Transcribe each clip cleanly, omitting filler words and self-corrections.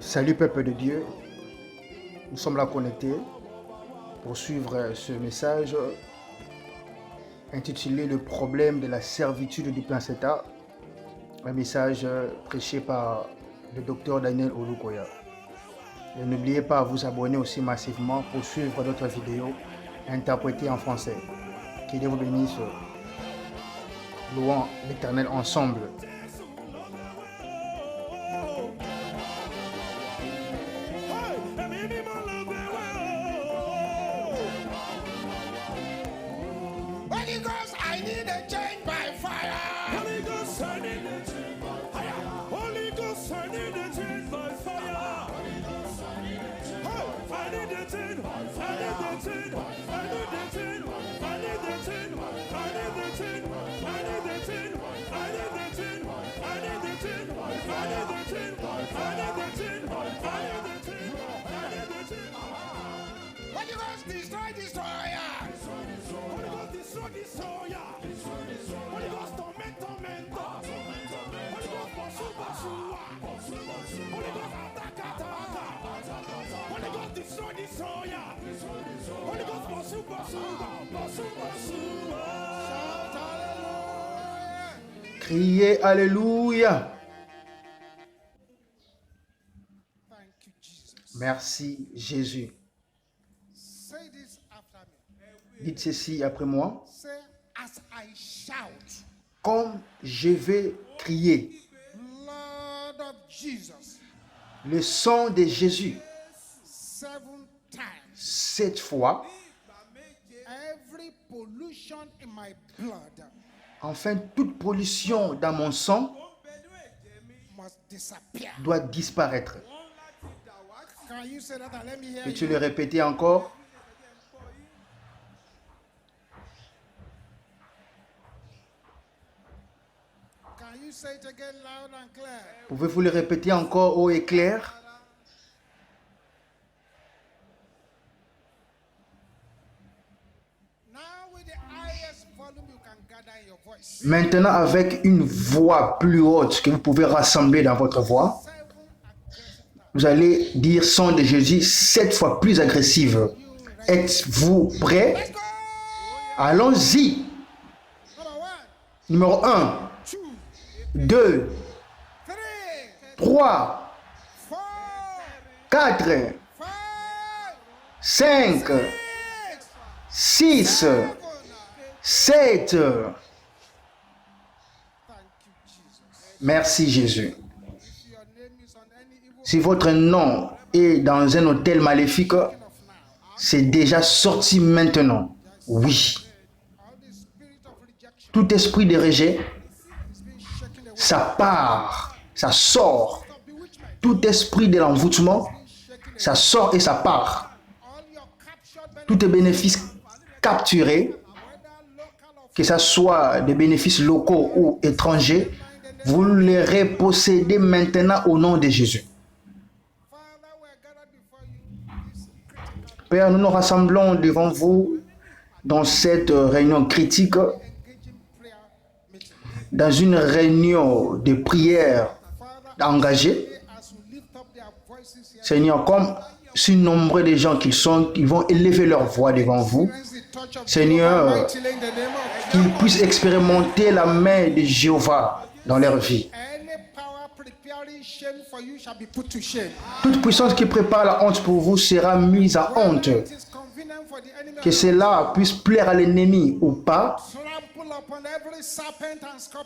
Salut peuple de Dieu, nous sommes là connectés pour suivre ce message intitulé Le problème de la servitude du placenta, un message prêché par le docteur Daniel Olukoya. Et n'oubliez pas à vous abonner aussi massivement pour suivre d'autres vidéos interprétées en français. Que Dieu vous bénisse. Louons l'Éternel ensemble. Criez Alléluia. Merci Jésus. Dites ceci après moi. Comme je vais crier, le sang de Jésus, 7 fois, enfin toute pollution dans mon sang doit disparaître. Peux-tu le répéter encore? Pouvez-vous le répéter encore haut et clair? Maintenant, avec une voix plus haute que vous pouvez rassembler dans votre voix, vous allez dire sang de Jésus 7 fois plus agressive. Êtes-vous prêts? Allons-y. Numéro 1, 2, 3, 4, 5, 6, 7. Merci Jésus. Si votre nom est dans un hôtel maléfique, c'est déjà sorti maintenant. Oui. Tout esprit de rejet, ça part, ça sort. Tout esprit de l'envoûtement, ça sort et ça part. Tous les bénéfices capturés, que ce soit des bénéfices locaux ou étrangers, vous les repossédez maintenant au nom de Jésus. Père, nous nous rassemblons devant vous dans cette réunion critique, dans une réunion de prière engagée. Seigneur, comme si nombreux de gens qu'ils sont, ils vont élever leur voix devant vous. Seigneur, qu'ils puissent expérimenter la main de Jéhovah dans leur vie. Toute puissance qui prépare la honte pour vous sera mise à honte. Que cela puisse plaire à l'ennemi ou pas.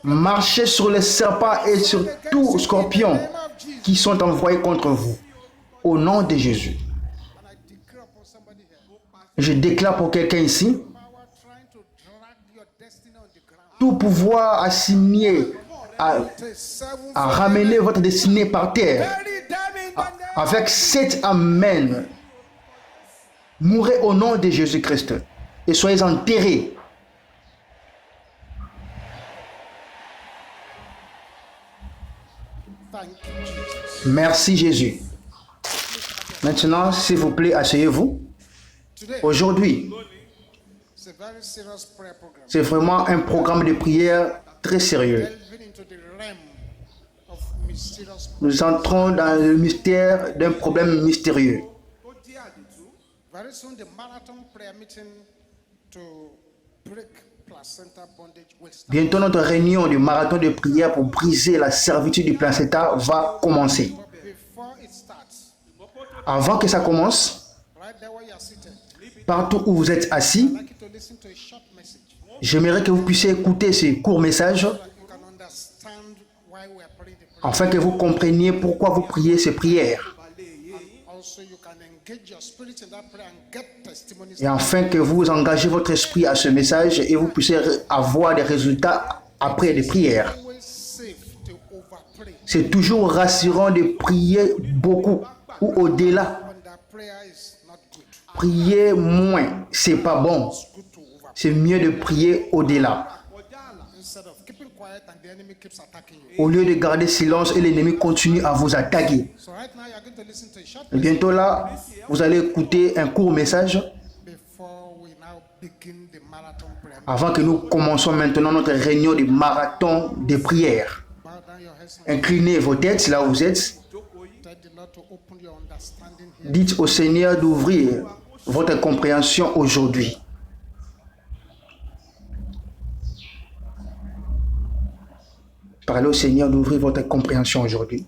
Marchez sur les serpents et sur tous les scorpions qui sont envoyés contre vous. Au nom de Jésus. Je déclare pour quelqu'un ici, tout pouvoir assigné à ramener votre destinée par terre, avec 7 amen, mourrez au nom de Jésus-Christ et soyez enterrés. Merci Jésus. Maintenant, s'il vous plaît, asseyez-vous. Aujourd'hui, c'est vraiment un programme de prière très sérieux. Nous entrons dans le mystère d'un problème mystérieux. Very soon, the marathon prayer meeting to break placenta bondage will start. Bientôt, notre réunion du marathon de prière pour briser la servitude du placenta va commencer. Before it starts, Avant que ça commence, right there where you are seated, partout où vous êtes assis, I'd like you to listen to a short message j'aimerais que vous puissiez écouter ces courts messages so that you can understand why we are praying the prayer. afin que vous compreniez pourquoi vous priez ces prières Also, you can engage your spirit in that prayer and get testimonies. et afin que vous engagez votre esprit à ce message et vous puissiez avoir des résultats après les prières. Always safe to overpray C'est toujours rassurant de prier beaucoup ou au-delà. when that prayer is not good. Prier moins, c'est pas bon. Good to overpray C'est mieux de prier au-delà. instead of keeping quiet and the enemy keeps attacking you. Au lieu de garder silence et l'ennemi continue à vous attaquer. So right now, you are going to listen to a short Et bientôt là, vous allez écouter un court message before we now begin the marathon prayer. avant que nous commençons maintenant notre réunion de marathon de prière. Bow down your heads and Inclinez vos têtes là où vous êtes. tell the Lord to open your understanding here. Dites au Seigneur d'ouvrir votre compréhension aujourd'hui. Parlez au Seigneur d'ouvrir votre compréhension aujourd'hui,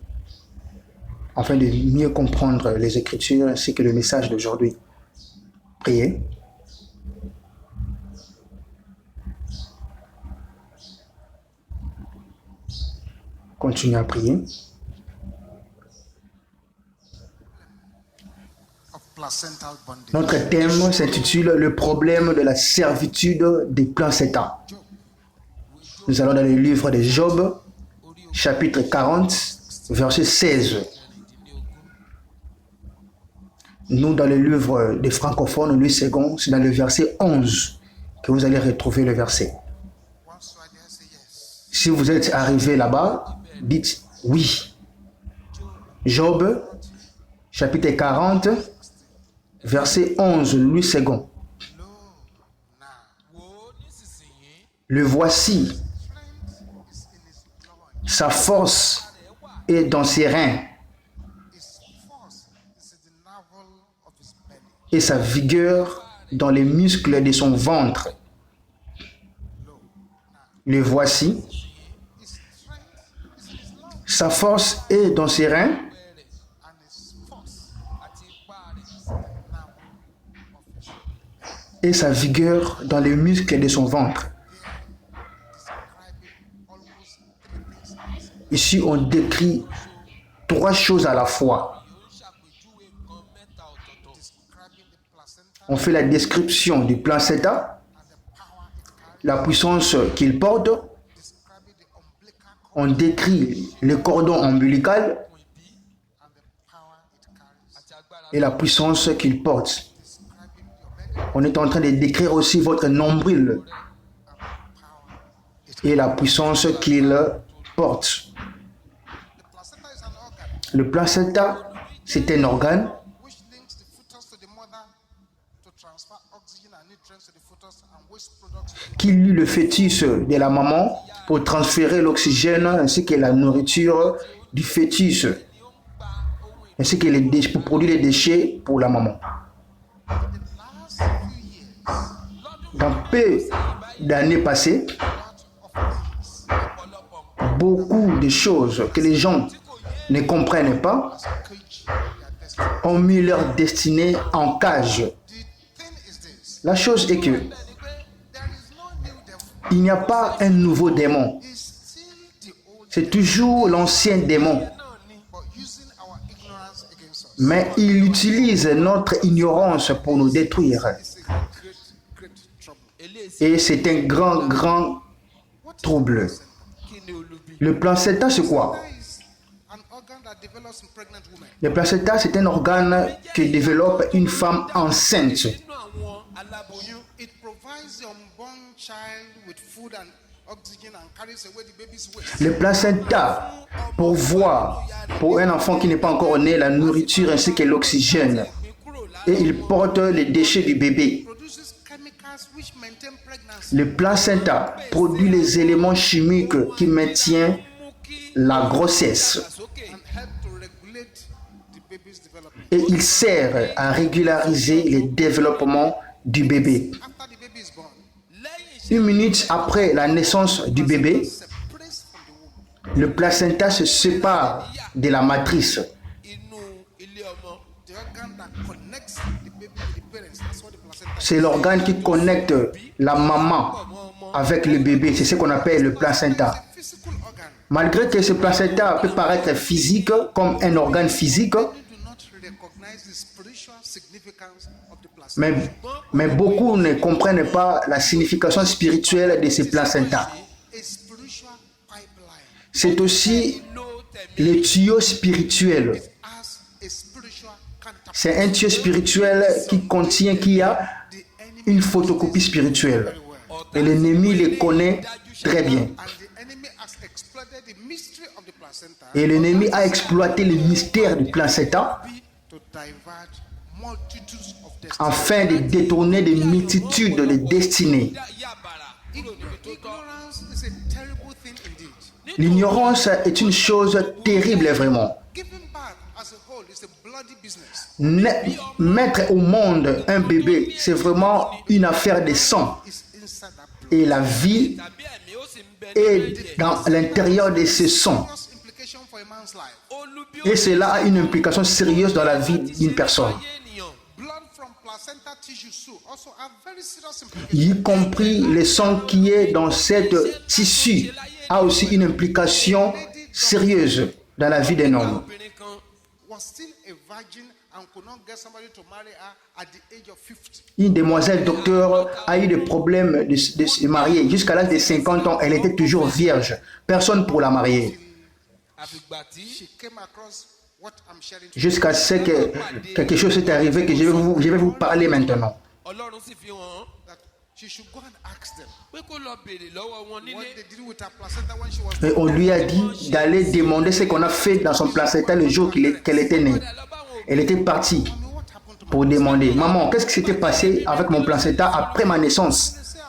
afin de mieux comprendre les Écritures ainsi que le message d'aujourd'hui. Priez. Continuez à prier. Of placental bondage. Notre thème s'intitule « Le problème de la servitude des placenta ». Nous allons dans le livre de Job, chapitre 40, verset 16. Nous, dans le livre des francophones, Louis II, c'est dans le verset 11 que vous allez retrouver le verset. Once you are there, say yes. Si vous êtes arrivé là-bas, dites oui. Job, chapitre 40, verset 11, Louis II. Le voici, sa force est dans ses reins His force is in the navel of his belly. et sa vigueur dans les muscles de son ventre. Le voici, His strength is in his lungs, sa force est dans ses reins and his force is in the navel of his et sa vigueur dans les muscles de son ventre. describing almost three things at the same time. Ici, on décrit trois choses à la fois. Describing the placenta On fait la description du placenta, and the power it carries. la puissance qu'il porte. Describing the umbilical cord On décrit le cordon ombilical and the power it carries. et la puissance qu'il porte. Describing your belly On est en train de décrire aussi votre nombril and the power it et la puissance qu'il porte. The placenta is an organ Le placenta, c'est un organe which links the fetus to the mother to transfer oxygen and nutrients to the fetus and waste products to the qui lie le fœtus de la maman pour transférer l'oxygène ainsi que la nourriture du fœtus, ainsi que les déchets, pour produire les déchets pour la maman. last few years. Dans peu d'années passées, beaucoup de choses que les gens ne comprennent pas ont mis leur destinée en cage. The thing is this. La chose est que There is no new devil. il n'y a pas un nouveau démon, It's still the old c'est toujours l'ancien démon, but using our ignorance against us. mais il utilise notre ignorance pour nous détruire. It's a great trouble. Et c'est un grand trouble. Le placenta, c'est quoi? Is an organ that develops in pregnant women. Le placenta, c'est un organe que développe une femme enceinte. It provides the unborn child with food and oxygen and carries away the baby's waste. Le placenta pourvoit pour un enfant qui n'est pas encore né la nourriture ainsi que l'oxygène. Et il porte les déchets du bébé. Produces chemicals which maintain pregnancy. Le placenta produit les éléments chimiques qui maintiennent la grossesse and help to regulate the baby's development. et il sert à régulariser le développement du bébé. After the baby is born, Une minute après la naissance du bébé, separates from the womb. le placenta se sépare de la matrice. inú ilé ọmọ. The organ that connects the baby with the parents. That's what the placenta is. C'est l'organe qui connecte la maman avec le bébé. C'est ce qu'on appelle le placenta. It's a physical organ. Malgré que ce placenta peut paraître physique, comme un organe physique, You do not recognize the spiritual significance of the placenta. mais beaucoup ne comprennent pas la signification spirituelle de ce placenta. A spiritual pipeline C'est aussi Ló tẹ̀mí. le tuyau spirituel. as a spiritual counterpart. C'est un tuyau spirituel qui a The enemy une photocopie spirituelle. Et l'ennemi le connaît très bien. and the enemy has exploited the mystery of the placenta Et l'ennemi a exploité le mystère du placenta to divert multitudes of destinies. afin de détourner des multitudes de destinées. Yá bàrà kúrò níbi tó tọ́. Ignorance is a terrible thing indeed. L'ignorance est une chose terrible vraiment. Giving birth as a whole is a bloody business. Mettre au monde un bébé, c'est vraiment une affaire de sang. It's inside that blood. Et la vie Tàbí ẹ̀mí ó sì ń bẹ nínú ẹ̀jẹ̀. est dans l'intérieur de ce sang. Serious implication for a man's life. Olú bí ó Et cela a une implication sérieuse dans la vie d'une personne. ayé ènìyàn. Blood from placenta tissue too also have very serious implications. Y compris le sang qui est dans cette tissu a aussi une implication sérieuse dans la vie d'un homme. Obìnrin kan Was still a virgin and could not get somebody to marry her at the age of 50. Une demoiselle docteur a eu des problèmes de se marier. Jusqu'à l'âge de 50 ans, elle était toujours vierge. Personne pour la marier. àfìgbà tí She came across what I'm sharing today. Jusqu'à ce que quelque chose est arrivé que je vais vous parler maintenant. Ọlọ́run sì fi hàn án That she should go and ask them pé kó lọ béèrè lọ́wọ́ wọn what nílé. they did with her placenta when she was Et born. on lui a dit d'aller demander ce qu'on a fait dans son placenta le jour qu'elle était née. Lọ bá wọn Elle était partie I mean, what happened to my pour demander, maman, qu'est-ce qui s'était passé avec mon placenta après ma naissance? They say,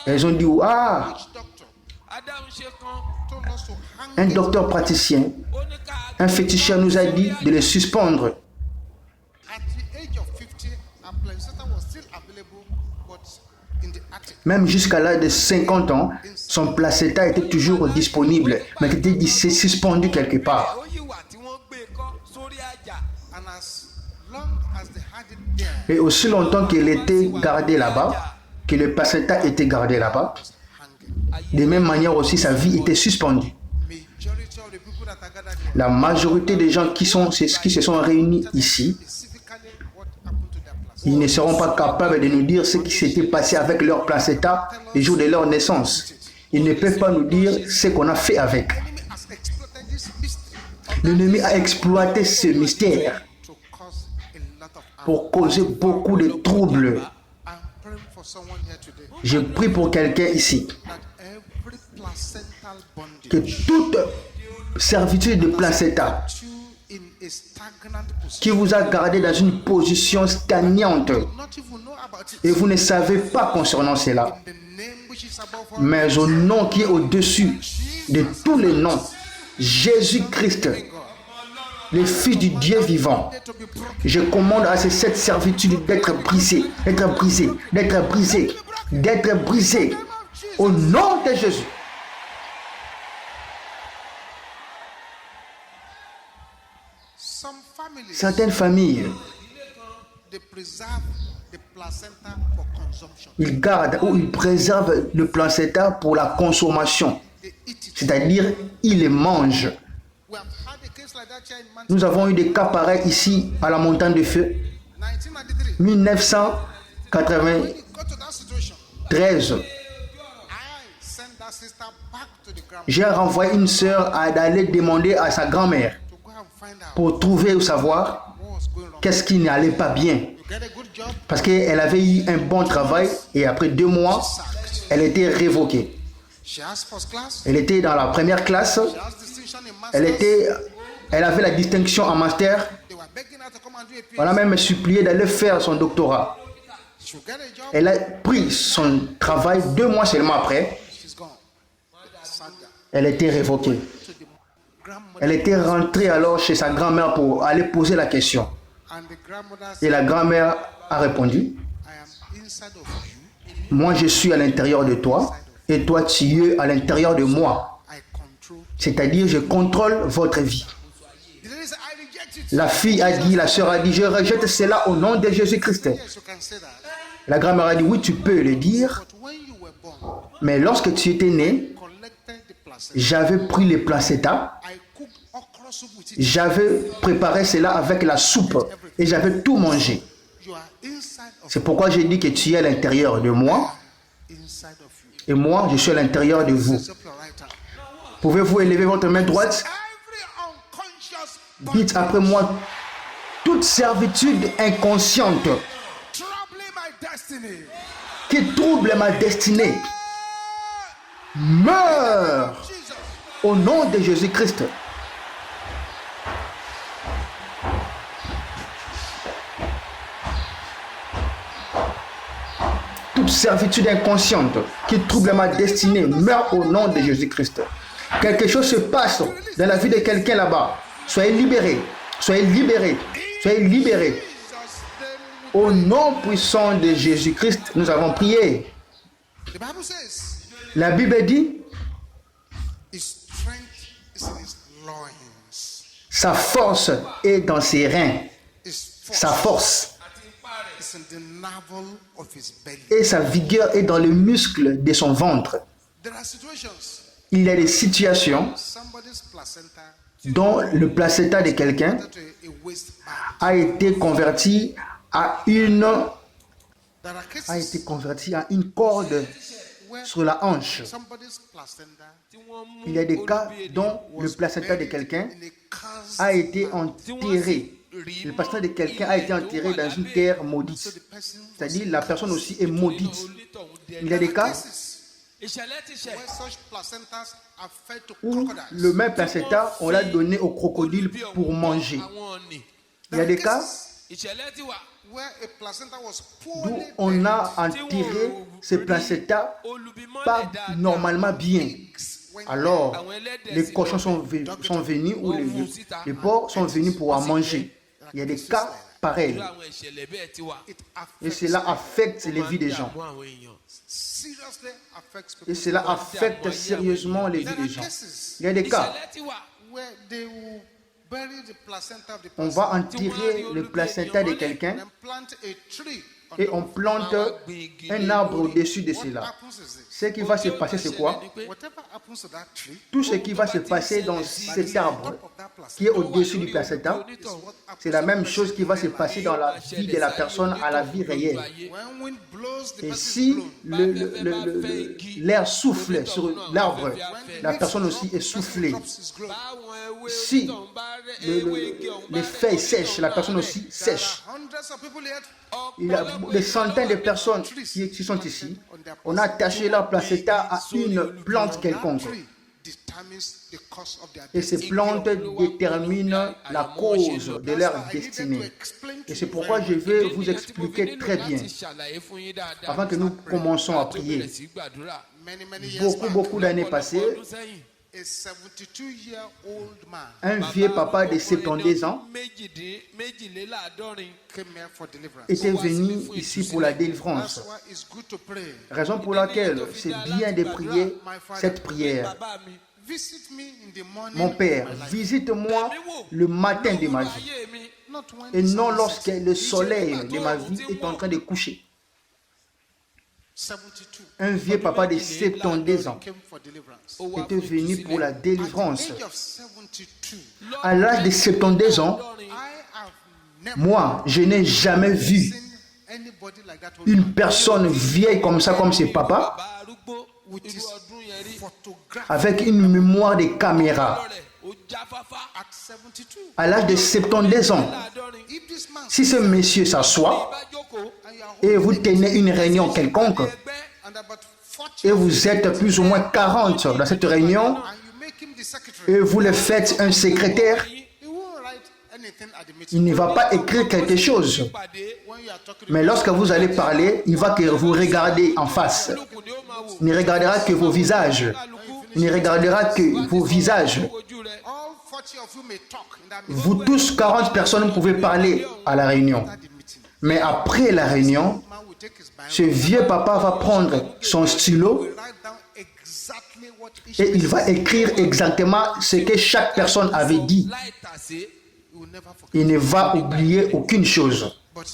Elles ont dit, ah, which doctor adáhùn ṣe kan told us to hang un it docteur praticien, ó ní ká un féticheur nous a dit de le suspendre. at the age of 50. Her placenta was still available, but in the attic. Même jusqu'à l'âge de 50 ans, son placenta était toujours disponible, mais il était suspendu quelque part. ó yí wà tí wọ́n gbé e kọ́ sórí àjà. And as long as they had it there, Et aussi longtemps qu'il était gardé là-bas, que le placenta était gardé là-bas, hanging. de même manière aussi sa vie était suspendue. Majority of the people that are gathered here, La majorité des gens qui se sont réunis ici, specifically what happened to their placenta. ils ne seront pas capables de nous dire ce qui s'était passé avec leur placenta le jour de leur naissance. Ils ne peuvent pas nous dire ce qu'on a fait avec. The enemy has exploited this mystery L'ennemi a exploité ce mystère to cause a lot of harm. pour causer beaucoup de troubles. I'm praying for someone here today Je prie pour quelqu'un ici, that every placental que bondage toute servitude de placenta you in a stagnant position, qui vous a gardé dans une position stagnante not even know about it, et vous ne savez pas concernant cela, in the name which is above all, mais au nom qui est au-dessus de tous les noms, Jésus-Christ, le Fils du Dieu vivant, to be broken. je commande à cette servitude d'être brisée, d'être brisée, d'être brisée, d'être brisée, au nom de Jésus. Some families, Certaines familles, they preserve the placenta for consumption. ils gardent ou ils préservent le placenta pour la consommation, They eat it. c'est-à-dire ils le mangent. We have had a case like that here in Nous Manchester. avons eu des cas pareils ici à la montagne de feu, 1993. 1993. When it got to that situation, I sent that sister back to the grandma J'ai renvoyé une sœur d'aller demander à sa grand-mère to go and find out pour trouver ou savoir what was going wrong. qu'est-ce qui n'allait pas bien. You get a good job, Parce qu'elle avait eu un bon travail et après 2 mois, elle était révoquée. she has first class, Elle était dans la première classe, she has distinction in masters. elle avait la distinction en master. They were begging her to come and do a PhD. On a même supplié d'aller faire son doctorat. She'll get a job, Elle a pris son travail 2 mois seulement après, she's gone. Sad guy. elle était révoquée. To the grandmother Elle était rentrée alors chez sa grand-mère pour aller poser la question. and the grandmother Et said, la grand-mère a répondu, I am inside of you. moi je suis à l'intérieur de toi et toi tu es à l'intérieur de moi. I control. C'est-à-dire je contrôle votre vie. The lady said, I reject it. La fille a dit, la sœur a dit, je rejette cela au nom de Jésus-Christ. Yes, you can say that. La grand-mère a dit, oui tu peux le dire, But when you were born, mais lorsque tu étais né, collected the placenta. j'avais pris les placentas, I cooked okra soup with it. j'avais préparé cela avec la soupe et j'avais tout mangé. You are inside of C'est pourquoi j'ai dit que tu es à l'intérieur de moi inside of you. et moi je suis à l'intérieur de vous. Raise up your right hand. Pouvez-vous élever votre main droite? Every unconscious Dites après moi, toute servitude inconsciente troubling my destiny. qui trouble ma destinée, meurt Jesus. au nom de Jésus-Christ. Toute servitude inconsciente qui trouble ma destinée meurt au nom de Jésus-Christ. Quelque chose se passe dans la vie de quelqu'un là-bas. Soyez libérés, soyez libérés, soyez libérés. Jesus' name. Au nom puissant de Jésus-Christ, nous avons prié. The Bible says La Bible dit, his strength is in his loins. sa force est dans ses reins. His Sa force force is in the navel of his belly. et sa vigueur est dans le muscle de son ventre. There are situations. Il y a des situations Somebody's placenta dont le placenta de quelqu'un to a waistband. a été converti à une, There are a cases été converti à une corde where sur la hanche. somebody's placenta Il y a des cas dont le placenta de quelqu'un in a cast a été enterré. Le placenta de quelqu'un a été enterré dans une terre maudite. so the person C'est-à-dire la personne aussi est maudite. Il y a des cas ìṣẹ̀lẹ̀ ti ṣẹ̀. where such placentas are fed to où crocodiles. le même placenta, on l'a donné au crocodile pour manger. àwọn ọ̀nì. Il y a des cas ìṣẹ̀lẹ̀ ti wà. Where a placenta was d'où poorly on a enterré ce placenta olùbímọ pas lè dáadáa. normalement bien. when Alors, àwọn ẹlẹ́dẹ̀ les sì cochons sont venus ou les porcs sont venus pour en manger. Il y a des cas pareils. irú àwọn ìṣẹ̀lẹ̀ bẹ́ẹ̀ ti wà. it Et affects, cela affecte les vies des gens. Dààmú àwọn èèyàn. seriously affects people. Et cela affecte sérieusement les vies There des are gens. cases Il y a des cas, ìṣẹ̀lẹ̀ ti wà. where they will bury the placenta of the on person va enterrer le placenta de quelqu'un and plant a tree on et top on of plante un arbre au-dessus de it. What cela. happens is this. Ce qui va se passer, c'est quoi? Whatever happens to that tree, Tout ce qui va se passer dans cet arbre top of that placenta, qui est au-dessus du placenta, is what happens c'est la to même the chose person qui va in se real life. passer dans la vie de la personne à la vie réelle. When wind blows, the Et person si is blown. l'air souffle sur l'arbre, la personne aussi est soufflée. Drops is blown. báwọn ewé Si onítọ̀hún bá rẹ̀ Le- ewé igi ọ̀hún bá les rẹ̀, feuilles sèchent, la personne aussi There sèche. are hundreds of people here. Il y a des centaines de personnes qui sont ici. On a attaché leur placenta à une plante quelconque. Tree determines the cause of their Et ces plantes déterminent la cause de leur I needed to destinée. explain to Et c'est you pourquoi je vais vous expliquer très bien, avant avant que nous commençons à prier. many years Beaucoup, back, beaucoup d'années passées, a 72-year-old man un vieux papa de 72 ans méjìléláàádọ́rin. came here for deliverance. était venu ici pour la délivrance. That's why it's good to pray. Raison pour laquelle c'est bien de prier cette prière. Bàbá mi, Visit me in the morning. Mon Père, of my life. visite-moi le matin de ma vie ayé mi, Not when et the non sun lorsque sets. le soleil de ma vie est en train de coucher. 72. Un vieux papa de 72 ans Came for deliverance. ó wá était fún venu pour la At the délivrance. age of 72, À l'âge de 72 ans, I have never moi, je n'ai jamais vu seen anybody like that une personne vieille comme ça, comme ses papas, bàbá arúgbó with irú his ọdún yẹn rí. photograph avec une mémoire de caméra. lọ́rẹ̀ ó jáfáfá. at 72. À l'âge de 72 ans, láàádọ́rin. If this man si ce monsieur s'assoit bá jókòó and you are et vous tenez une réunion quelconque, ẹgbẹ́ and about 40 et vous êtes plus ou moins 40 dans cette réunion, and you make him the secretary, et vous le faites un secrétaire, he won't write anything at the il meeting. ne va pas écrire quelque chose. pàdé When you are talking, Mais lorsque vous allez parler, il va que vous regardez en face. olùkùn ni ó máa wò. Il ne regardera que vos visages. when you Il ne regardera que vos visages. ojú rẹ. All 40 of you may talk in that meeting. Vous tous, 40 personnes, pouvez parler à la réunion. At the meeting. Mais après la réunion, Man will take his Bible. ce vieux papa va prendre son stylo Will write down exactly what each et il va écrire exactement ce que chaque personne avait dit. láì tàsé. He will never forget. Il ne va oublier aucune chose. But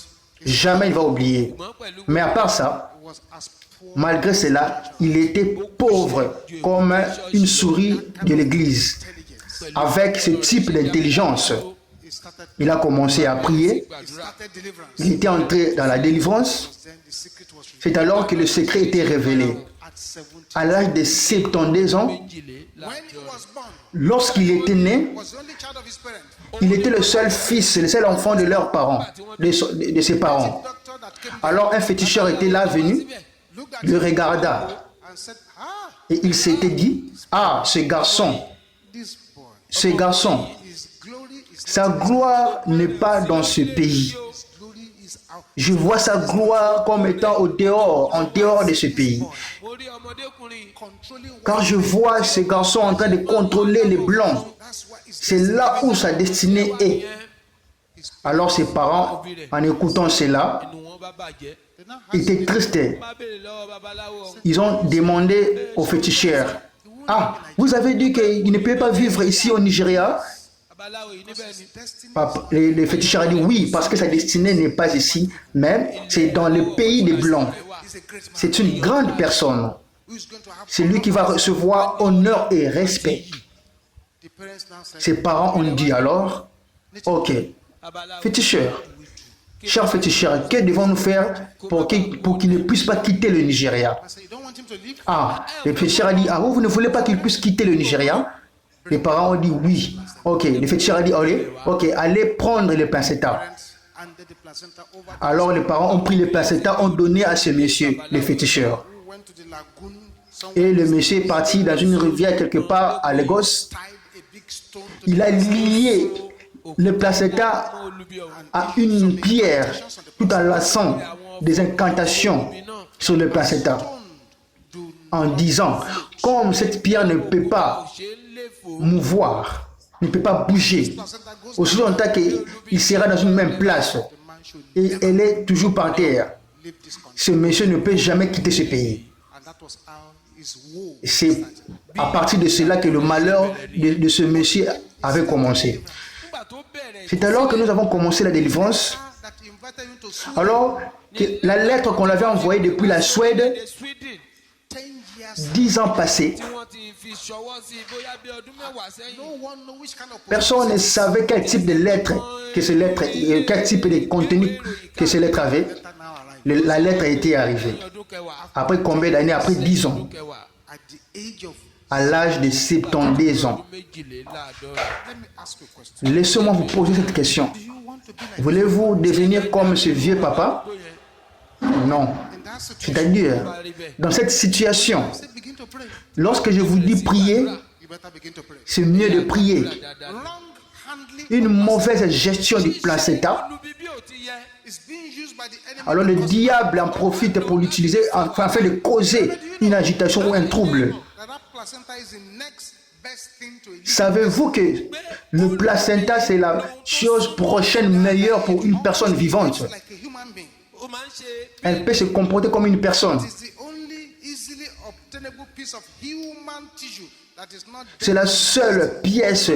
Jamais il va oublier. Mọ̀ pẹ̀lú Mais à part ça, he was as poor malgré cela, il était pauvre comme une souris de l'église. intelligence. Avec ce type d'intelligence, He started, il a commencé à prier. he started deliverance. Il était entré dans la délivrance. Then the secret was revealed. C'est alors que le secret était révélé. At 70. À l'âge de 72 ans, méjìlé When he láàjọ. was born, lorsqu'il était né, he was the only child of his parents. il était le seul fils, le seul enfant de leurs parents, de ses parents. Doctor that came Alors un féticheur était là venu, looked at le him regarda and said, ah, et il s'était dit, ah, ce garçon, this boy, his glory is sa gloire n'est pas dans ce pays. his glory is out. Je vois sa gloire comme étant en dehors de ce pays. mo rí ọmọdékùnrin Controlling Car je vois ce garçon en train de contrôler les blancs. that's why his C'est là où sa destinée est. Alors ses parents, en écoutant cela, inú wọn bá bàjẹ́. étaient tristes. má béèrè lọ́wọ́ babaláwo ọ̀hún. Ils ont demandé au féticheur, ah, vous avez dit qu'il ne peut pas vivre ici au Nigeria? babaláwo yìí níbẹ̀ ni. destiny Le féticheur a dit oui, parce que sa destinée n'est pas ici, mais c'est dans le pays des Blancs. is a great man C'est une grande personne. who is going to have C'est lui qui va recevoir honneur et respect. the parents now said, Ses parents ont dit alors, ok, babaláwo féticheur, cher féticheur, que devons-nous faire pour qu'il ne puisse pas quitter le Nigeria? I said, you don't want him to leave? Ah, le féticheur a dit, ah, vous ne voulez pas qu'il puisse quitter le Nigeria? Les parents ont dit oui. Ok, le féticheur a dit, ok, allez prendre le placenta. Parents handed the placenta over Alors les parents ont pris le placenta, ont donné à ce monsieur, le féticheur. who went to the lagoon somewhere, Et le monsieur est parti dans une rivière quelque part à Lagos. tied a big stone to Il a lié le placenta olùbí ọ̀hún. à une pierre tout en laissant des incantations sur le placenta do en disant, comme cette pierre ne peut pas ṣe ń lè fò. mouvoir, ne peut pas bouger, placenta goes aussi longtemps qu'il sera dans une même place the man should et elle est toujours par terre, leave this country. ce monsieur ne peut jamais quitter ce pays. And that was how his woe C'est à partir de cela que le malheur de ce monsieur avait commencé. nígbà tó bẹ̀rẹ̀ C'est alors que nous avons commencé la délivrance. that invited him to Sweden Alors que la lettre qu'on avait envoyée depuis la Suède, de Sweden 10 years. 10 ans passés, tí wọ́n ti fi ṣọwọ́ sí i bóyá bí ọdún mẹ́wàá sẹ́yìn. No one know which kind of personne ne savait quel type de lettre que ces lettres, quel type de contenu que ces lettres avaient. that now arrived. La lettre a été arrivée. ọdún kẹwàá. Après combien d'années? Après 10 ans. ọdún kẹwàá. At the age of, À l'âge de 72 ans. ọdún méjìléláàádọ́rin. let me ask you a question. Laissez-moi vous poser cette question. Do you want to be like Voulez-vous devenir comme ce vieux papa? Non. in that situation? C'est-à-dire, dans cette situation, Say, begin to pray. lorsque je vous dis prier, You better begin to pray. c'est mieux de prier. Wrong handling Une mauvaise gestion du placenta, olùbíbí ò ti yẹ. is being used by the enemy. alors le diable en profite pour l'utiliser afin de causer une agitation ou un trouble. That placenta is the next best thing to you. Savez-vous que le placenta, c'est la chose prochaine meilleure pour une personne vivante? Like a human being. ó máa ń ṣe Elle peut se comporter comme une personne. It's the only easily obtainable piece of human tissue that is not C'est la seule pièce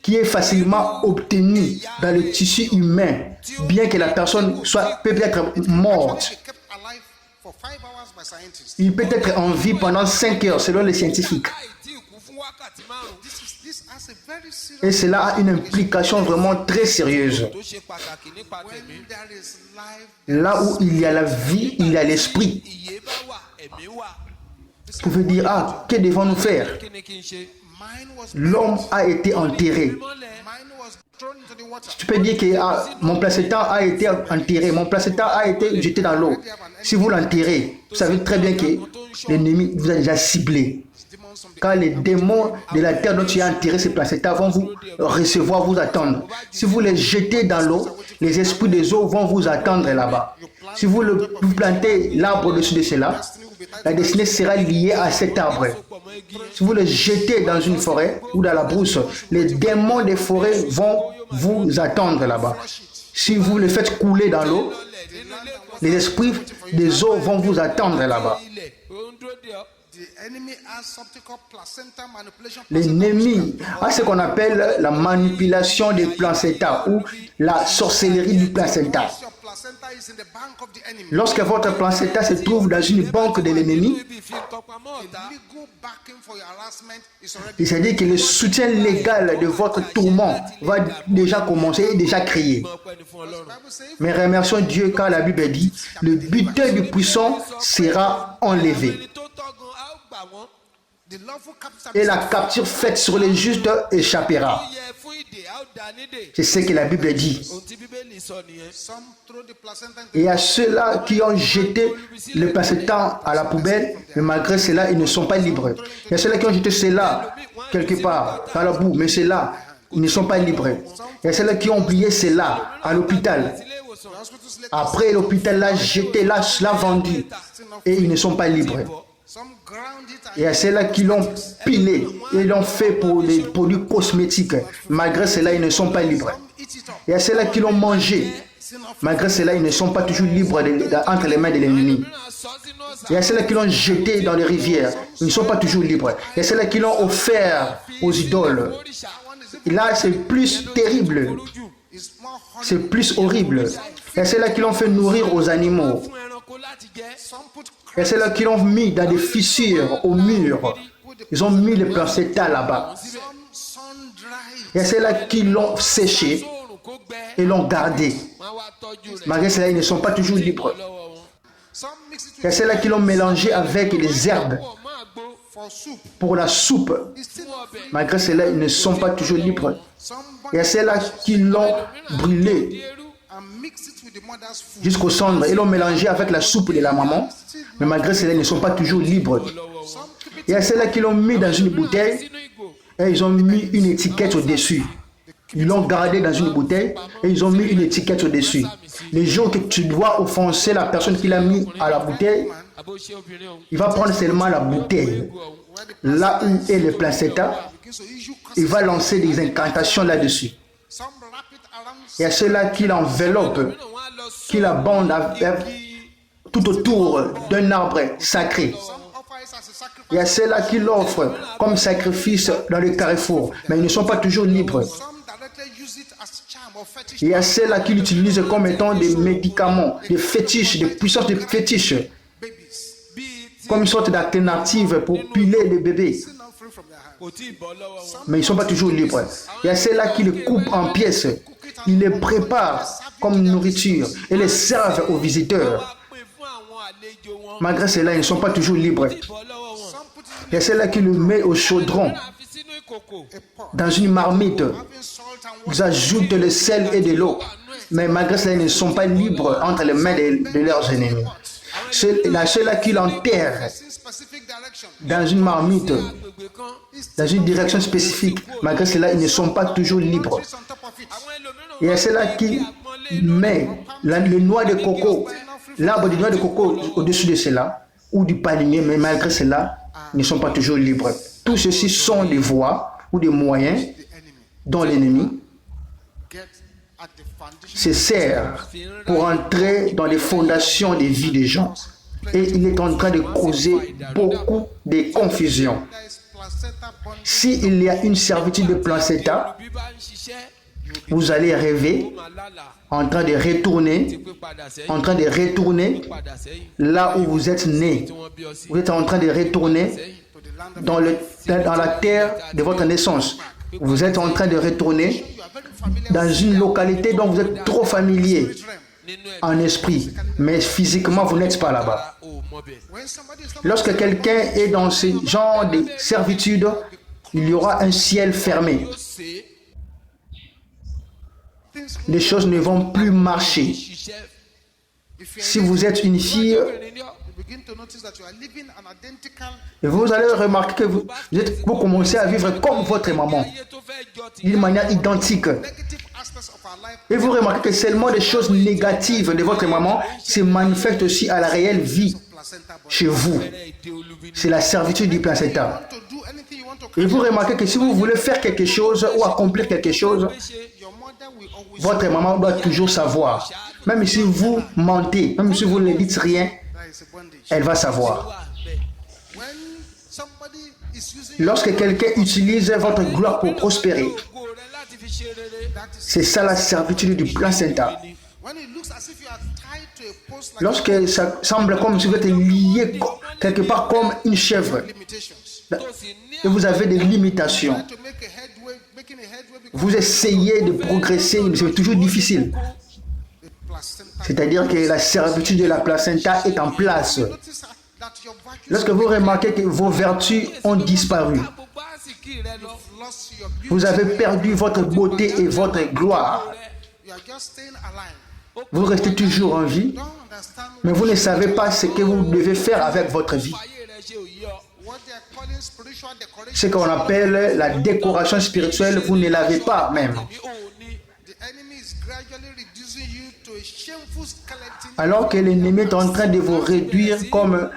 qui est facilement obtenue dans le tissu humain, bien que la personne peut être morte. be kept alive for 5 hours by scientists. Il peut être en vie pendant 5 heures selon les scientifiques. láì tí ì kú fún wákàtí márùn-ún. This has a very serious. Et cela a une implication vraiment très sérieuse. tó ṣe pàtàkì nípa tẹ̀mí. When there is life, Là où il y a la vie, il y a l'esprit. ìyè bá wà ẹ̀mí wà. Vous pouvez dire, ah, que devons-nous faire? kí ni kí n ṣe. mine was L'homme a été enterré. mọ́lẹ̀ mine was thrown into the water. Tu peux dire que ah, mon placenta a été enterré, mon placenta a été jeté dans l'eau. Si vous l'enterrez, vous savez très bien que l'ennemi vous a déjà ciblé. Demon car les démons de la terre dont tu as enterré ces placentas vont vous recevoir, vous attendre. Si vous les jetez dans l'eau, les esprits des eaux vont vous attendre là-bas. Si vous plantez l'arbre au-dessus de cela, la destinée sera liée à cet arbre. Si vous le jetez dans une forêt ou dans la brousse, les démons des forêts vont vous attendre là-bas. Si vous le faites couler dans l'eau, les esprits des eaux vont vous attendre là-bas. L'ennemi a ce qu'on appelle la manipulation des placentas ou la sorcellerie du placenta. Lorsque votre placenta se trouve dans une banque de l'ennemi, c'est-à-dire que le soutien légal de votre tourment va déjà commencer et déjà créer. Mais remercions Dieu car la Bible dit, le butin du puissant sera enlevé. Et la capture faite sur les justes échappera. C'est ce que la Bible dit. Et à ceux-là qui ont jeté le placenta à la poubelle, mais malgré cela, ils ne sont pas libres. Il y a ceux-là qui ont jeté cela quelque part, dans la boue, mais ceux-là, ils ne sont pas libres. Il y a ceux-là qui ont oublié cela à l'hôpital. Après, l'hôpital l'a jeté, l'a vendu, et ils ne sont pas libres. Il y a ceux-là qui l'ont pilé et l'ont fait pour des produits cosmétiques. Malgré cela, ils ne sont pas libres. Il y a ceux-là qui l'ont mangé. Malgré cela, ils ne sont pas toujours libres entre les mains de l'ennemi. Il y a ceux-là qui l'ont jeté dans les rivières. Ils ne sont pas toujours libres. Il y a ceux-là qui l'ont offert aux idoles. Et là, c'est plus terrible. C'est plus horrible. Il y a ceux-là qui l'ont fait nourrir aux animaux. Il y a ceux-là qui l'ont mis dans des fissures au mur. Ils ont mis les placentas là-bas. Il y a ceux-là qui l'ont séché et l'ont gardé. Malgré cela, ils ne sont pas toujours libres. Il y a ceux-là qui l'ont mélangé avec les herbes pour la soupe. Malgré cela, ils ne sont pas toujours libres. Il y a ceux-là qui l'ont brûlé jusqu'au cendre et l'ont mélangé avec la soupe de la maman. Mais malgré cela, ils ne sont pas toujours libres. Il y a ceux-là qui l'ont mis dans une bouteille et ils ont mis une étiquette au-dessus. Ils l'ont gardé dans une bouteille et ils ont mis une étiquette au-dessus. Les jours que tu dois offenser la personne qui l'a mis à la bouteille, il va prendre seulement la bouteille. Là où est le placenta, il va lancer des incantations là-dessus. Il y a ceux-là qui l'enveloppent, qui la bandent tout autour d'un arbre sacré. Il y a ceux-là qui l'offrent comme sacrifice dans le carrefour, mais ils ne sont pas toujours libres. Il y a ceux-là qui l'utilisent comme étant des médicaments, des fétiches, des puissances de fétiches, comme une sorte d'alternative pour piler les bébés. Mais ils ne sont pas toujours libres. Il y a ceux-là qui les coupent en pièces. Ils les préparent comme nourriture et les servent aux visiteurs. Malgré cela, ils ne sont pas toujours libres. Il y a ceux-là qui le mettent au chaudron, dans une marmite. Ils ajoutent le sel et de l'eau. Mais malgré cela, ils ne sont pas libres entre les mains de leurs ennemis. Ceux-là qui l'enterrent dans une marmite, dans une direction spécifique. Malgré cela, ils ne sont pas toujours libres. Il y a ceux-là qui mettent le noix de coco, l'arbre du noix de coco au-dessus de cela, ou du palmier, mais malgré cela, ils ne sont pas toujours libres. Tout ceci sont des voies ou des moyens dont l'ennemi se sert pour entrer dans les fondations des vies des gens. Et il est en train de causer beaucoup de confusion. S'il y a une servitude de placenta, vous allez rêver en train de retourner là où vous êtes né. Vous êtes en train de retourner dans la terre de votre naissance. Vous êtes en train de retourner dans une localité dont vous êtes trop familier en esprit, mais physiquement vous n'êtes pas là-bas. Lorsque quelqu'un est dans ce genre de servitude, il y aura un ciel fermé. Les choses ne vont plus marcher. Si vous êtes une fille, begin to notice that you are living an identical Et vous allez remarquer que vous commencez à vivre comme votre maman, ayé tó fẹ́ jọ ti d'une manière identique. negative aspects of our life. Et vous remarquez que seulement des choses négatives de votre maman se manifestent aussi à la réelle vie Placenta body. chez vous. bẹ̀rẹ̀ èdè olúbi ní. C'est la servitude du placenta. To do anything you want to Et vous remarquez que si vous voulez faire quelque chose ou accomplir quelque chose, your mother will always votre maman doit toujours savoir. Même si vous mentez, même si vous ne dites rien, that is a bondage. elle va savoir. wà bẹ́ẹ̀. When somebody is using Lorsque quelqu'un utilise votre gloire pour prospérer, ògo rẹ láti fi ṣe rere. that is c'est ça la servitude du placenta. when it looks as if you are tied to a post like Lorsque ça semble comme si vous êtes lié quelque part comme une chèvre limitations. tó sì ní et vous avez des limitations. To make a headway, making a headway because Vous essayez de progresser, mais c'est toujours difficile. the placenta. C'est-à-dire que la servitude de la placenta est en place. Notice that your virtues Lorsque vous remarquez que vos vertus ont disparu, gbogbo àsìkí rẹ lọ. lost your beauty. vous avez perdu votre beauté et votre gloire. You are just staying alive. Vous restez toujours en vie, Don't understand mais vous ne savez pas ce que vous devez faire avec votre vie. fàyè rẹ ṣe òye ọ. what they are calling spiritual decoration. Ce qu'on appelle la décoration spirituelle, vous ne l'avez pas même. ní òní. The enemy is gradually reducing you to a shameful skeleton Alors que l'ennemi est en train de vous réduire comme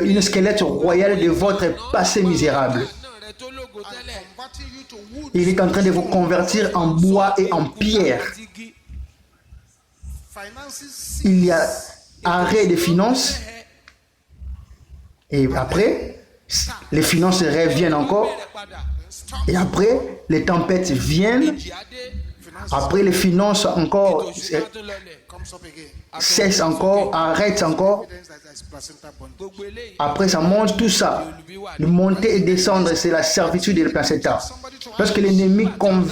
une squelette royale de votre passé misérable. náà rẹ tó lógo tẹ́lẹ̀. converting you to wood. Il est en train de vous convertir en bois et en pierre. Dígí. Finances Il y a arrêt des finances et après, les finances reviennent encore. bẹ̀rẹ̀ padà. Et après, les tempêtes viennent. ìjì adé. Après, les finances encore oṣù bá tún lọlẹ̀. comes up again. cessent encore, arrêtent encore. Evidence that there is placenta bondage. gbogbo eléyìí. Après, ça monte tout ça. Le monter et descendre, c'est la servitude du placenta. Lorsque l'ennemi tente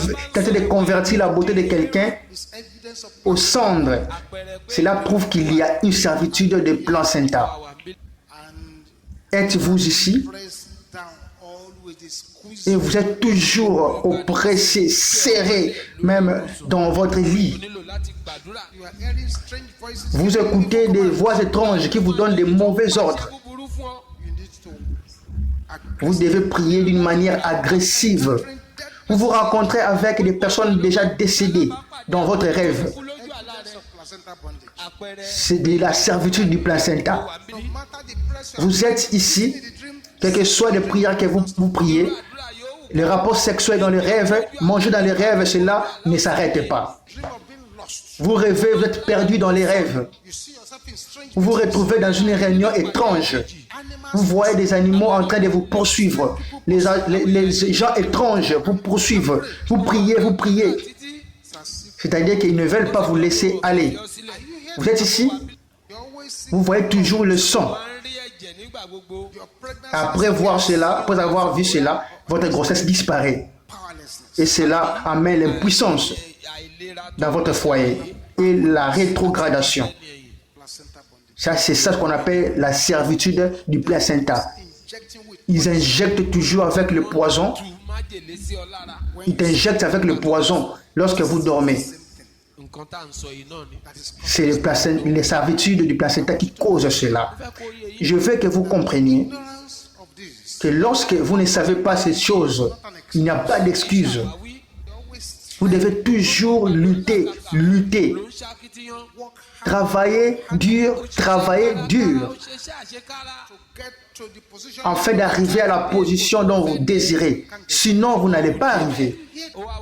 de convertir la beauté de quelqu'un It's evidence of aux cendres, àpẹẹrẹ pé cela prouve qu'il y a une servitude de placenta. àwa ń bí. and Êtes-vous ici pressed down always et squeezing. vous êtes toujours oppressé, serré, même dans votre lit. o nílò láti gbàdúrà. You are hearing strange voices. Vous écoutez des voix étranges qui vous donnent des mauvais ordres. ṣe búburú fún ọ. You need to Vous devez prier d'une manière agressive. Vous vous rencontrez avec des personnes déjà décédées dans votre rêve. kú lójú àlá rẹ. placenta bondage. àpẹẹrẹ C'est de la servitude du placenta. wà ń bí. No matter the pressure Vous êtes ici, quelles que soient les prières que vous priez, àdúrà yòówù. les rapports sexuels dans les rêves, manger dans les rêves, cela ne s'arrête pas. dream of being lost. Vous rêvez, vous êtes perdu dans les rêves. You see yourself in strange Vous vous retrouvez dans une réunion étrange. Vous voyez des animaux en train de vous poursuivre. Les gens étranges vous poursuivent. Vous priez, vous priez. títí C'est-à-dire qu'ils ne veulent pas vous laisser aller. yọ sílẹ̀. Vous êtes ici, you always see vous voyez toujours le sang. máa ń rí ẹ̀jẹ̀ nígbà gbogbo. your pregnancy Après voir cela, après avoir vu cela, votre grossesse disparaît. powerlessness. Et cela amène l'impuissance àìlera tó dans votre foyer et la rétrogradation. Placenta bondage. Ça, c'est ça qu'on appelle la servitude du placenta. Injecting with Ils injectent toujours avec le poison. tu májèlé sí ọ lára. Ils t'injectent avec le poison lorsque vous dormez. nǹkan tá à ń sọ yìí náà ni. that is C'est les servitudes du placenta qui causent cela. fẹ́ kó yé yín. Je veux que vous compreniez ignorance of this. que lorsque vous ne savez pas ces choses, il n'y a pas d'excuse. àwí You always Vous devez toujours lutter, lutter, ló ń ṣakitiyan. work hard travailler dur, travailler dur, ó ṣe iṣẹ́ àṣekára. to get to the position afin d'arriver à la position dont vous désirez. Sinon, vous n'allez pas arriver.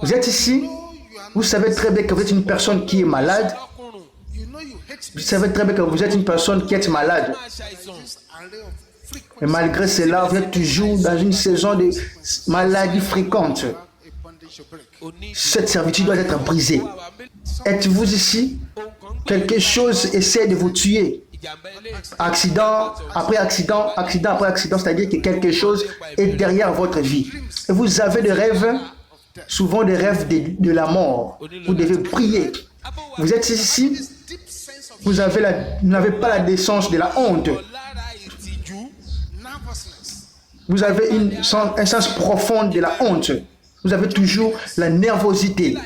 Vous êtes ici, vous savez très bien que vous êtes une personne qui est malade. ọkùnrin you know you hate Vous savez très bien que vous êtes une personne qui est malade. máa ṣàìsàn. this array of frequent Et malgré cela, vous êtes toujours dans une saison de maladies fréquentes. a bondage to break. òní Cette servitude doit être brisée. wà wà ń bí. Êtes-vous ici? ohun kan ń gbé Quelque chose essaie de vous tuer. ìjàmbá ilé. Accident après accident, accident après accident, c'est-à-dire que quelque chose est derrière votre vie. Et vous avez des rêves, souvent des rêves de la mort. Vous devez prier. Vous êtes ici, Deep sense of vous n'avez pas la décence de la honte. lára ìtìjú. nervousness. Vous avez un sens profond de la honte. Vous avez toujours la nervosité,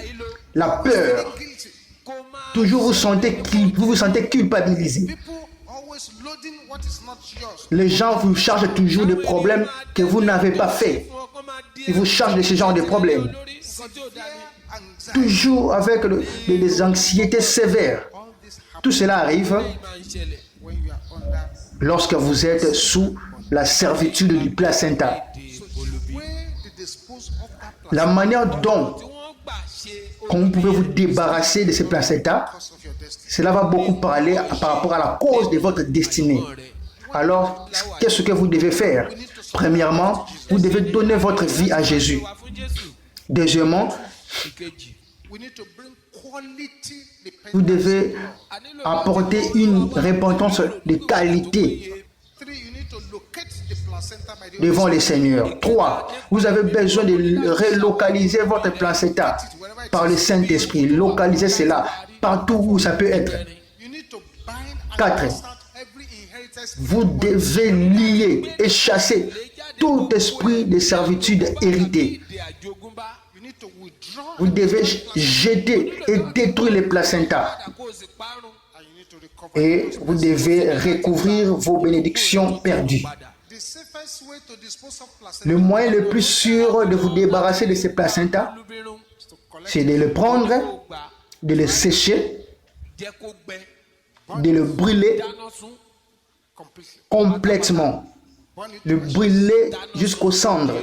la peur. Guilty. kó máa Toujours vous vous sentez culpabilisé. People always always loading what is not yours. Les gens vous chargent toujours des problèmes que vous n'avez pas fait. Ils vous chargent de ce genre de problèmes. Anxiety. Toujours avec des anxiétés sévères. All this happens Tout cela arrive when you are under. lorsque vous êtes sous la servitude du placenta. The way to dispose of that La manière dont vous pouvez vous débarrasser débarrasser de ce placenta, place of your destiny. cela va beaucoup parler par rapport à la cause de votre destinée. Alors, qu'est-ce que vous devez faire? Premièrement, vous devez donner votre vie à Jésus. Deuxièmement, We need to bring quality vous repentance. devez apporter une repentance de qualité 3, you need to locate the placenta by the devant le Seigneur. 3, vous avez besoin de relocaliser votre placenta par le Saint-Esprit. Localisez cela partout où ça peut être. You need to bind and 4, cast out every inheritance. vous devez lier et chasser tout esprit de servitude héritée. You need to withdraw Vous devez jeter et détruire les placentas. and you need to recover. Et vous devez recouvrir vos bénédictions perdues. The safest way to dispose of placenta Le moyen le plus sûr de vous débarrasser de ces placentas, is to collect c'est de le prendre, de le sécher, de le brûler completely. complètement, Burn it le brûler jusqu'aux cendres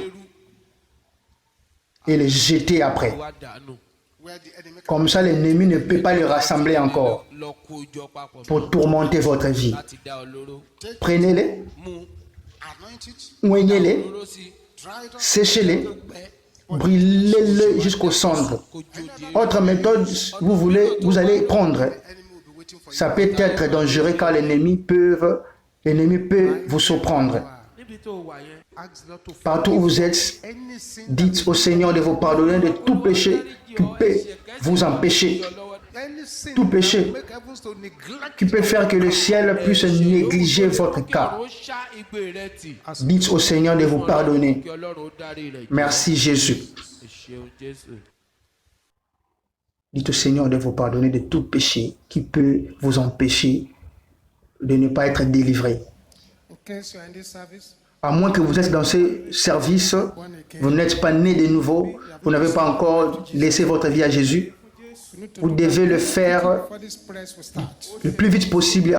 et le jeter après. where the enemy can. Comme ça, l'ennemi ne peut pas le rassembler encore pour tourmenter votre vie. Prenez-les, Anoint it, oignez-les, dry it up. séchez-les, brûlez-les jusqu'aux cendres. Autre méthode, vous allez prendre. Enemy will be waiting for you. Ça peut être dangereux car l'ennemi peut vous surprendre. Ask God to Partout où vous êtes, any sin, dites au Seigneur de vous pardonner de tout péché qui peut vous empêcher, any sin tout péché make heavens to neglect. qui peut faire que le ciel puisse négliger votre cas. Dites au Seigneur de vous pardonner. Merci Jésus. Dites au Seigneur de vous pardonner de tout péché qui peut vous empêcher de ne pas être délivré. In case you are in this service, À moins que vous êtes dans ce service, vous n'êtes pas né de nouveau, vous n'avez pas encore laissé votre vie à Jésus, you need to vous devez le faire for this prayers will start. le plus vite possible